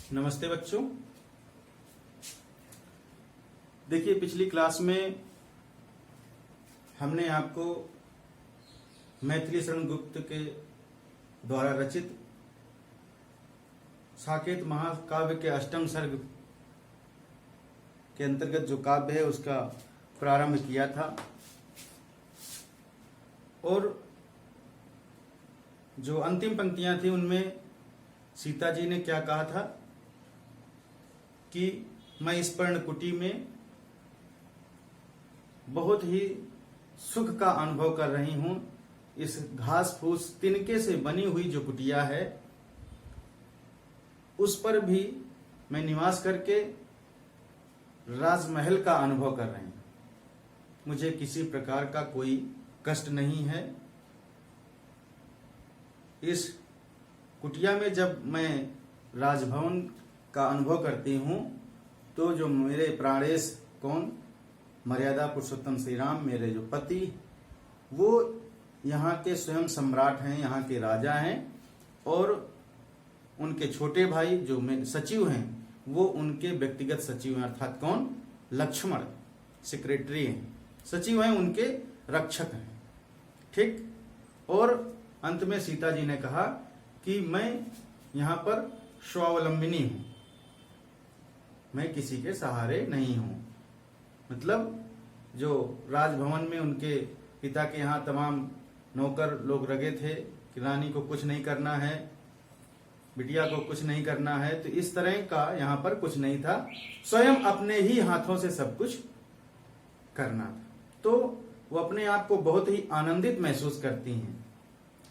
नमस्ते बच्चों। देखिए, पिछली क्लास में हमने आपको मैथिली शरण गुप्त के द्वारा रचित साकेत महाकाव्य के अष्टम सर्ग के अंतर्गत जो काव्य है उसका प्रारंभ किया था और जो अंतिम पंक्तियां थी उनमें सीता जी ने क्या कहा था कि मैं इस पर्णकुटी में बहुत ही सुख का अनुभव कर रही हूं। इस घास फूस तिनके से बनी हुई जो कुटिया है उस पर भी मैं निवास करके राजमहल का अनुभव कर रही हूं। मुझे किसी प्रकार का कोई कष्ट नहीं है। इस कुटिया में जब मैं राजभवन का अनुभव करती हूँ तो जो मेरे प्राणेश कौन मर्यादा पुरुषोत्तम श्री राम, मेरे जो पति, वो यहाँ के स्वयं सम्राट हैं, यहाँ के राजा हैं और उनके छोटे भाई जो सचिव हैं वो उनके व्यक्तिगत सचिव हैं, अर्थात कौन, लक्ष्मण सेक्रेटरी हैं, सचिव हैं, उनके रक्षक हैं। ठीक। और अंत में सीता जी ने कहा कि मैं यहाँ पर स्वावलंबिनी हूं, मैं किसी के सहारे नहीं हूं। मतलब जो राजभवन में उनके पिता के यहाँ तमाम नौकर लोग लगे थे कि रानी को कुछ नहीं करना है, बिटिया को कुछ नहीं करना है, तो इस तरह का यहाँ पर कुछ नहीं था। स्वयं अपने ही हाथों से सब कुछ करना था। तो वो अपने आप को बहुत ही आनंदित महसूस करती हैं।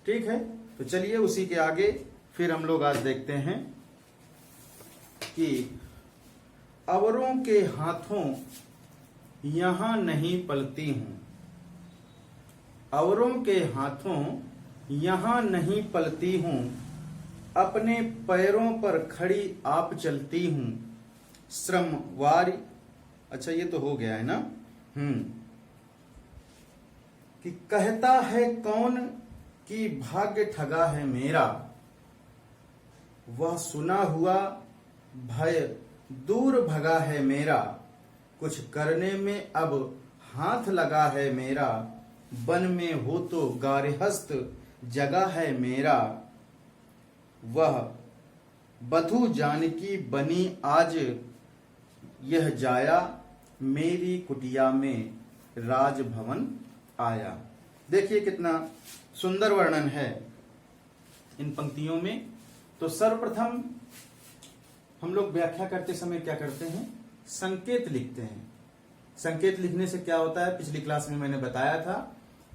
ठीक है, तो चलिए उसी के आगे फिर हम लोग आज देखते हैं कि अवरों के हाथों यहां नहीं पलती हूं, अवरों के हाथों यहां नहीं पलती हूं, अपने पैरों पर खड़ी आप चलती हूं, श्रमवारी। अच्छा, ये तो हो गया है ना। कि कहता है कौन कि भाग्य ठगा है मेरा, वह सुना हुआ भय दूर भगा है मेरा, कुछ करने में अब हाथ लगा है मेरा, वन में हो तो गारहस्थ जगह है मेरा, वह बधू जानकी बनी आज यह जाया, मेरी कुटिया में राजभवन आया। देखिए कितना सुंदर वर्णन है इन पंक्तियों में। तो सर्वप्रथम हम लोग व्याख्या करते समय क्या करते हैं, संकेत लिखते हैं। संकेत लिखने से क्या होता है, पिछली क्लास में मैंने बताया था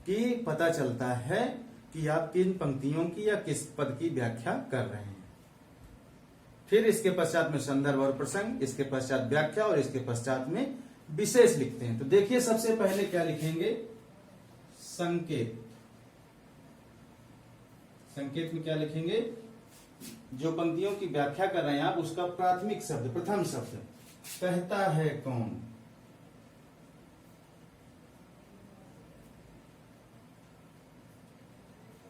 कि पता चलता है कि आप किन पंक्तियों की या किस पद की व्याख्या कर रहे हैं। फिर इसके पश्चात में संदर्भ और प्रसंग, इसके पश्चात व्याख्या और इसके पश्चात में विशेष लिखते हैं। तो देखिए सबसे पहले क्या लिखेंगे, संकेत। संकेत में क्या लिखेंगे, जो पंक्तियों की व्याख्या कर रहे हैं आप उसका प्राथमिक शब्द, प्रथम शब्द, कहता है कौन।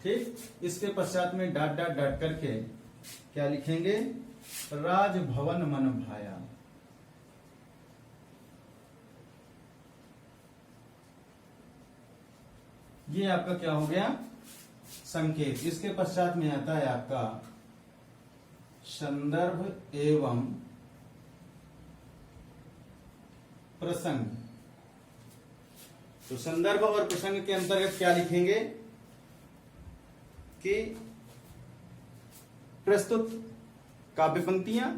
ठीक। इसके पश्चात में डाट डाट डाट करके क्या लिखेंगे, राजभवन मन भाया। ये आपका क्या हो गया, संकेत। इसके पश्चात में आता है आपका संदर्भ एवं प्रसंग। तो संदर्भ और प्रसंग के अंतर्गत क्या लिखेंगे कि प्रस्तुत काव्य पंक्तियां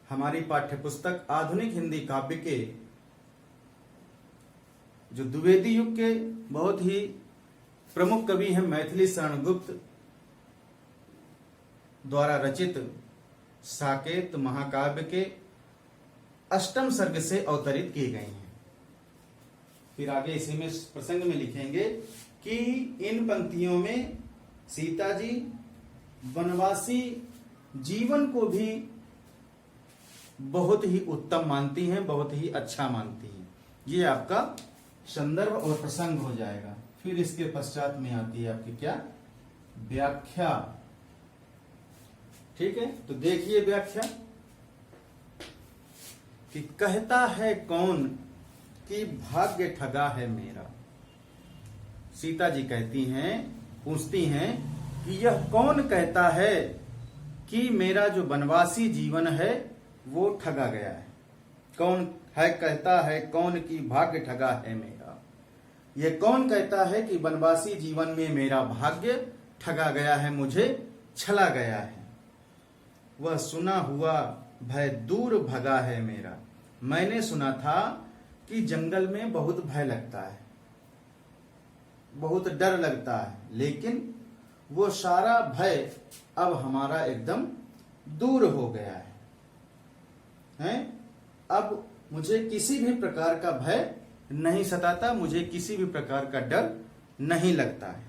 हमारी पाठ्यपुस्तक आधुनिक हिंदी काव्य के जो द्विवेदी युग के बहुत ही प्रमुख कवि हैं मैथिली शरण गुप्त द्वारा रचित साकेत महाकाव्य के अष्टम सर्ग से अवतरित किए गए हैं। फिर आगे इसी में प्रसंग में लिखेंगे कि इन पंक्तियों में सीता जी वनवासी जीवन को भी बहुत ही उत्तम मानती हैं, बहुत ही अच्छा मानती हैं। ये आपका संदर्भ और प्रसंग हो जाएगा। फिर इसके पश्चात में आती है आपकी क्या, व्याख्या। ठीक है, तो देखिए व्याख्या कि कहता है कौन कि भाग्य ठगा है मेरा। सीता जी कहती हैं, पूछती हैं कि यह कौन कहता है कि मेरा जो वनवासी जीवन है वो ठगा गया है। कौन है कहता है कौन कि भाग्य ठगा है मेरा। यह कौन कहता है कि वनवासी जीवन में मेरा भाग्य ठगा गया है, मुझे छला गया है। वह सुना हुआ भय दूर भगा है मेरा। मैंने सुना था कि जंगल में बहुत भय लगता है, बहुत डर लगता है, लेकिन वो सारा भय अब हमारा एकदम दूर हो गया है, हैं? अब मुझे किसी भी प्रकार का भय नहीं सताता, मुझे किसी भी प्रकार का डर नहीं लगता है।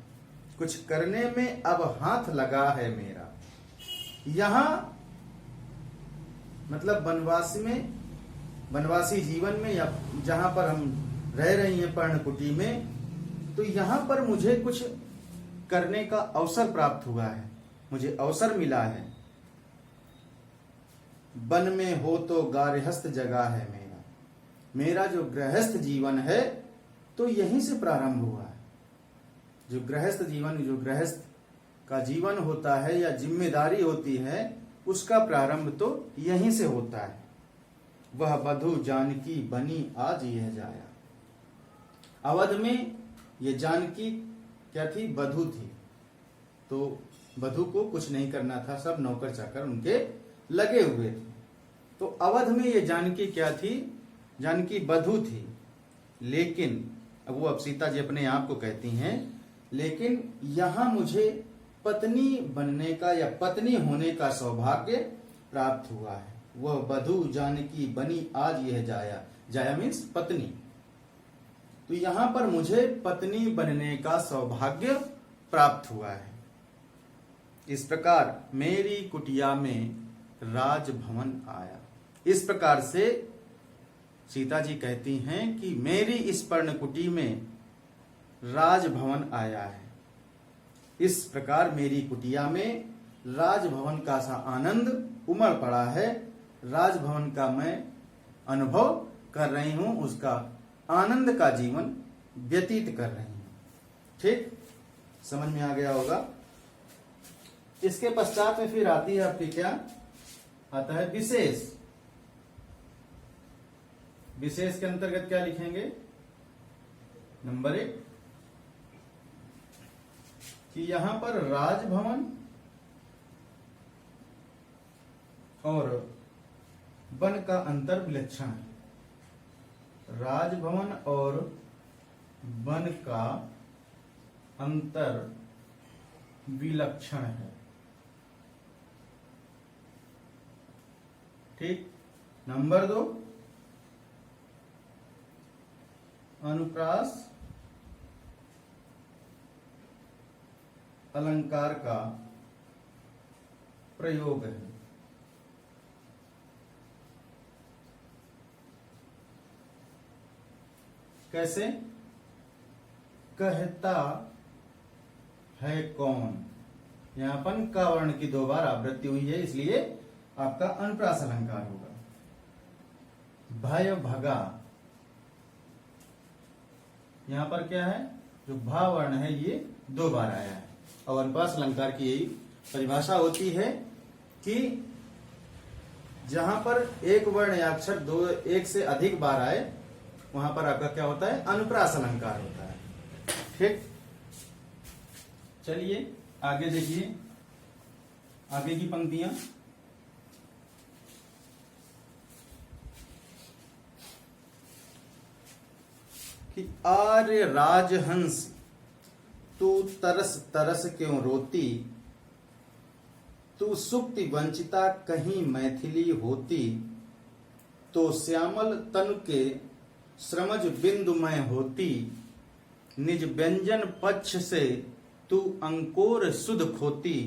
कुछ करने में अब हाथ लगा है मेरा। यहां मतलब वनवासी जीवन में या जहां पर हम रह रही हैं पर्णकुटी में, तो यहां पर मुझे कुछ करने का अवसर प्राप्त हुआ है, मुझे अवसर मिला है। वन में हो तो गारहस्थ जगह है मेरा। मेरा जो गृहस्थ जीवन है तो यहीं से प्रारंभ हुआ है। जो गृहस्थ जीवन, जो गृहस्थ का जीवन होता है या जिम्मेदारी होती है, उसका प्रारंभ तो यहीं से होता है। वह बधू जानकी बनी आज यह जाया। अवध में ये जानकी क्या थी? बधू थी। तो बधू को कुछ नहीं करना था, सब नौकर चाकर उनके लगे हुए थे। तो अवध में ये जानकी क्या थी? जानकी बधू थी। लेकिन अब सीता जी अपने आप को कहती हैं, लेकिन यहां मुझे पत्नी बनने का या पत्नी होने का सौभाग्य प्राप्त हुआ है। वह बधू जानकी बनी आज यह जाया। जाया मीन्स पत्नी। तो यहां पर मुझे पत्नी बनने का सौभाग्य प्राप्त हुआ है। इस प्रकार मेरी कुटिया में राजभवन आया। इस प्रकार से सीता जी कहती हैं कि मेरी इस पर्णकुटी में राजभवन आया है। इस प्रकार मेरी कुटिया में राजभवन का सा आनंद उमड़ पड़ा है। राजभवन का मैं अनुभव कर रही हूं, उसका आनंद का जीवन व्यतीत कर रही हूं। ठीक, समझ में आ गया होगा। इसके पश्चात में फिर आती है आपकी क्या आता है? विशेष। विशेष के अंतर्गत क्या लिखेंगे? नंबर 1 कि यहां पर राजभवन और वन का अंतर विलक्षण है। राजभवन और वन का अंतर विलक्षण है। ठीक। नंबर 2 अनुप्रास अलंकार का प्रयोग है। कैसे? कहता है कौन। यहां पर का वर्ण की 2 बार आवृत्ति हुई है, इसलिए आपका अनुप्रास अलंकार होगा। भय भगा, यहां पर क्या है? जो भा वर्ण है ये 2 बार आया है। और अनुप्रास अलंकार की यही परिभाषा होती है कि जहां पर एक वर्ण या अक्षर एक से अधिक बार आए, वहां पर आपका क्या होता है? अनुप्रास अलंकार होता है। ठीक, चलिए आगे देखिए, आगे की पंक्तियां। कि आर्य राजहंस तू तरस तरस क्यों रोती, तू सुक्ति वंचिता कहीं मैथिली होती, तो श्यामल तनु के श्रमज बिंदुमय होती, निज व्यंजन पक्ष से तू अंकोर सुध खोती,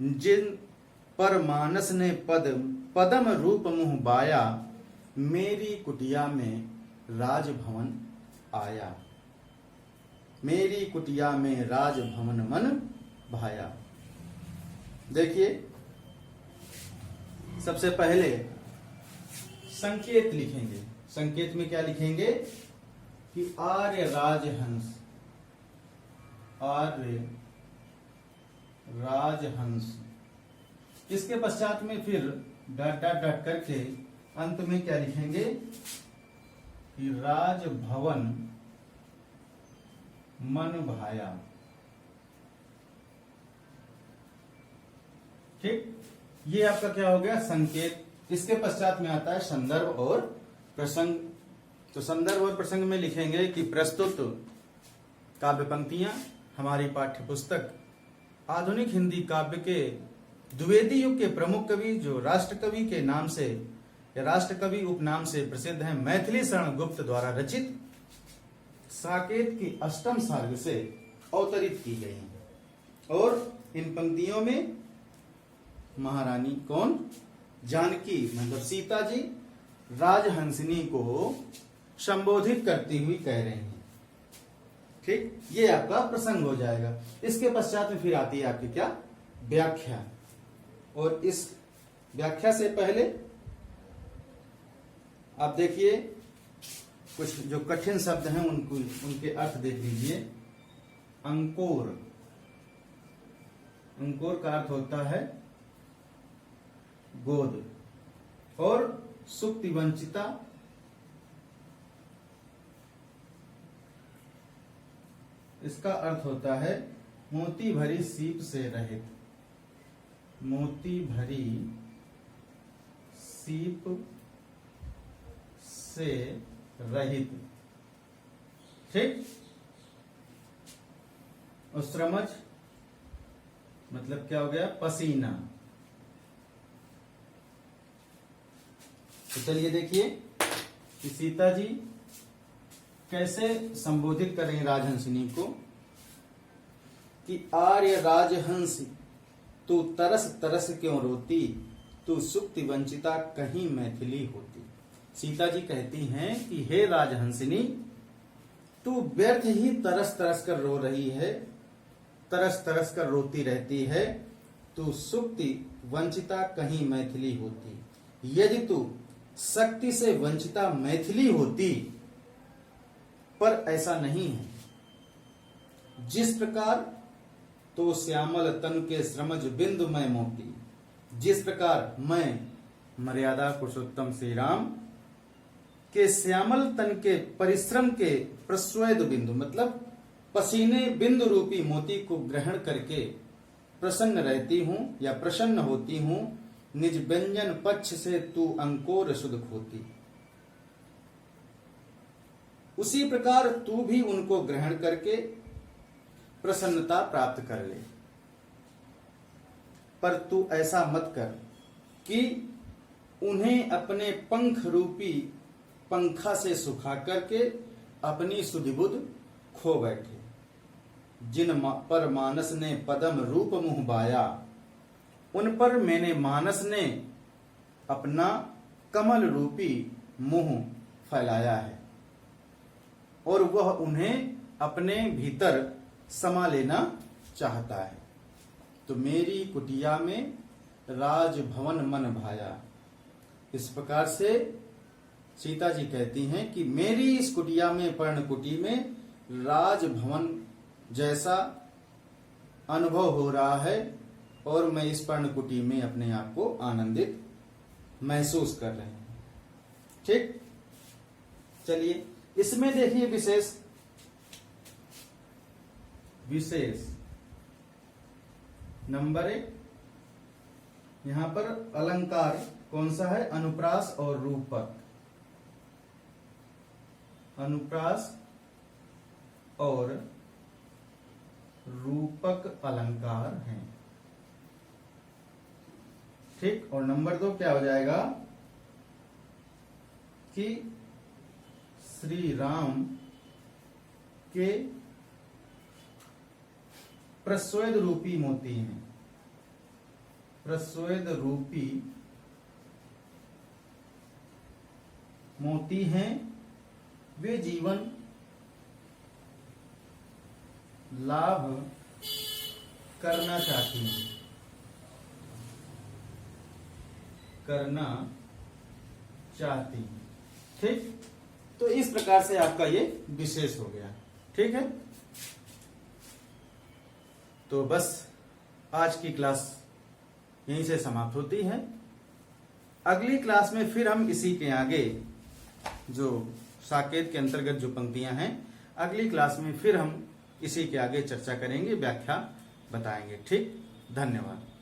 जिन पर मानस ने पदम रूप मुह बाया, मेरी कुटिया में राजभवन आया। मेरी कुटिया में राजभवन मन भाया। देखिए सबसे पहले संकेत लिखेंगे। संकेत में क्या लिखेंगे कि आर्य राजहंस, आर्य राजहंस। इसके पश्चात में फिर डॉट डॉट डॉट करके अंत में क्या लिखेंगे कि राजभवन मन भाया। ठीक, ये आपका क्या हो गया संकेत। इसके पश्चात में आता है संदर्भ और प्रसंग। तो संदर्भ और प्रसंग में लिखेंगे कि प्रस्तुत काव्य पंक्तियां हमारी पाठ्य पुस्तक आधुनिक हिंदी काव्य के द्विवेदी युग के प्रमुख कवि जो राष्ट्रकवि के नाम से या राष्ट्रकवि उपनाम से प्रसिद्ध हैं, मैथिली शरण गुप्त द्वारा रचित साकेत की अष्टम सर्ग से अवतरित की गई हैं। और इन पंक्तियों में महारानी कौन, जानकी मतलब सीता जी राजहंसिनी को संबोधित करती हुई कह रही हैं। ठीक, ये आपका प्रसंग हो जाएगा। इसके पश्चात में फिर आती है आपकी क्या व्याख्या। और इस व्याख्या से पहले आप देखिए कुछ जो कठिन शब्द हैं उनके अर्थ देख लीजिए। अंकोर, अंकोर का अर्थ होता है गोद, और सुक्ति वंचिता इसका अर्थ होता है मोती भरी सीप से रहित, मोती भरी सीप से रहित। ठीक, और श्रमज मतलब क्या हो गया पसीना। तो चलिए देखिए कि सीता जी कैसे संबोधित कर रही हैं राजहंसिनी को कि आर्य राजहंस तू तरस तरस क्यों रोती, तू सुक्ति वंचिता कहीं मैथिली होती। सीता जी कहती हैं कि हे राजहंसिनी, तू व्यर्थ ही तरस तरस कर रो रही है, तरस तरस कर रोती रहती है। तू सुक्ति वंचिता कहीं मैथिली होती। यदि तू शक्ति से वंचिता मैथिली होती, पर ऐसा नहीं है। जिस प्रकार तो श्यामल तन के श्रमज बिंदु मैं मोती, जिस प्रकार मैं मर्यादा पुरुषोत्तम श्री राम के श्यामल तन के परिश्रम के प्रस्वेद बिंदु मतलब पसीने बिंदु रूपी मोती को ग्रहण करके प्रसन्न रहती हूं या प्रसन्न होती हूं, निज व्यंजन पक्ष से तू अंकोर सुध होती। उसी प्रकार तू भी उनको ग्रहण करके प्रसन्नता प्राप्त कर ले। पर तू ऐसा मत कर कि उन्हें अपने पंख रूपी पंखा से सुखा करके अपनी सुधिबुध खो बैठे। जिन पर मानस ने पदम रूप मुंह बाया, उन पर मैंने मानस ने अपना कमल रूपी मुंह फैलाया है, और वह उन्हें अपने भीतर समा लेना चाहता है। तो मेरी कुटिया में राजभवन मन भाया। इस प्रकार से सीता जी कहती हैं कि मेरी इस कुटिया में, पर्णकुटी में राजभवन जैसा अनुभव हो रहा है, और मैं इस पर्णकुटी में अपने आप को आनंदित महसूस कर रहे हैं। ठीक, चलिए इसमें देखिए विशेष नंबर 1, यहां पर अलंकार कौन सा है, अनुप्रास और रूपक। अनुप्रास और रूपक अलंकार हैं। ठीक, और नंबर 2 क्या हो जाएगा कि श्री राम के प्रस्वेद रूपी मोती हैं। प्रस्वेद रूपी मोती हैं, वे जीवन लाभ करना चाहती हैं। करना चाहती हूं। ठीक, तो इस प्रकार से आपका ये विशेष हो गया। ठीक है, तो बस आज की क्लास यहीं से समाप्त होती है। अगली क्लास में फिर हम इसी के आगे जो साकेत के अंतर्गत जो पंक्तियां हैं, अगली क्लास में फिर हम इसी के आगे चर्चा करेंगे, व्याख्या बताएंगे। ठीक, धन्यवाद।